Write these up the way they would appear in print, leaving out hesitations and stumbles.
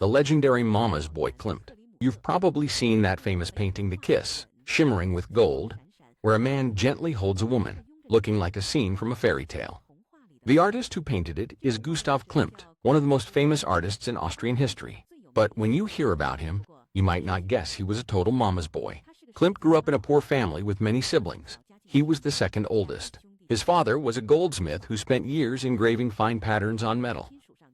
the legendary Mama's Boy Klimt. You've probably seen that famous painting The Kiss, shimmering with gold, where a man gently holds a woman, looking like a scene from a fairy tale. The artist who painted it is Gustav Klimt, one of the most famous artists in Austrian history. But when you hear about him, you might not guess he was a total mama's boy. Klimt grew up in a poor family with many siblings. He was the second oldest. His father was a goldsmith who spent years engraving fine patterns on metal.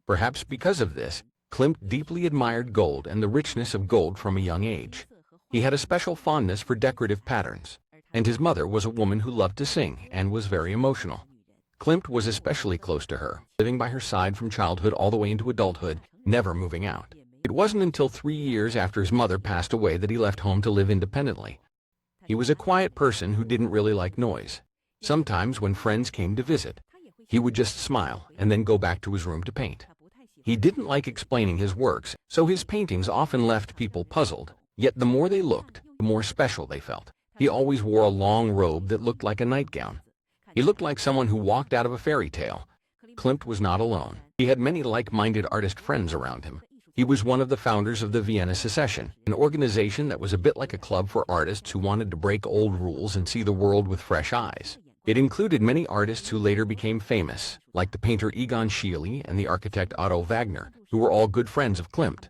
Perhaps because of this, Klimt deeply admired gold and the richness of gold from a young age. He had a special fondness for decorative patterns, and his mother was a woman who loved to sing and was very emotional. Klimt was especially close to her, living by her side from childhood all the way into adulthood, never moving out. It wasn't until 3 years after his mother passed away that he left home to live independently. He was a quiet person who didn't really like noise. Sometimes when friends came to visit, he would just smile and then go back to his room to paint. He didn't like explaining his works, so his paintings often left people puzzled, yet the more they looked, the more special they felt. He always wore a long robe that looked like a nightgown. He looked like someone who walked out of a fairy tale. Klimt was not alone. He had many like-minded artist friends around him. He was one of the founders of the Vienna Secession, an organization that was a bit like a club for artists who wanted to break old rules and see the world with fresh eyes. It included many artists who later became famous, like the painter Egon Schiele and the architect Otto Wagner, who were all good friends of Klimt.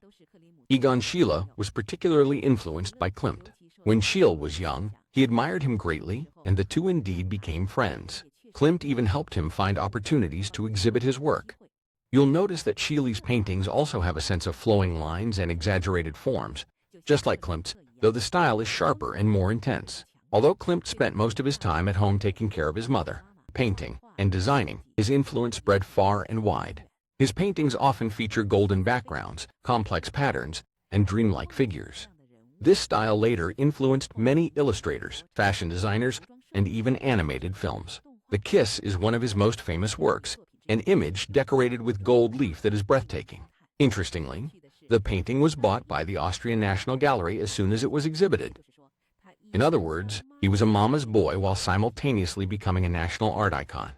Egon Schiele was particularly influenced by Klimt. When Schiele was young, he admired him greatly, and the two indeed became friends. Klimt even helped him find opportunities to exhibit his work. You'll notice that Schiele's paintings also have a sense of flowing lines and exaggerated forms, just like Klimt's, though the style is sharper and more intense. Although Klimt spent most of his time at home taking care of his mother, painting, and designing, his influence spread far and wide. His paintings often feature golden backgrounds, complex patterns, and dreamlike figures. This style later influenced many illustrators, fashion designers, and even animated films. The Kiss is one of his most famous works, an image decorated with gold leaf that is breathtaking. Interestingly, the painting was bought by the Austrian National Gallery as soon as it was exhibited. In other words, he was a mama's boy while simultaneously becoming a national art icon.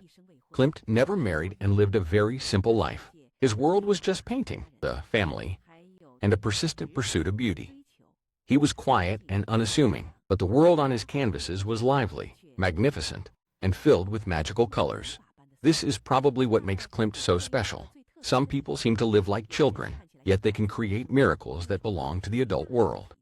Klimt never married and lived a very simple life. His world was just painting, the family, and a persistent pursuit of beauty. He was quiet and unassuming, but the world on his canvases was lively, magnificent, and filled with magical colors. This is probably what makes Klimt so special. Some people seem to live like children, yet they can create miracles that belong to the adult world.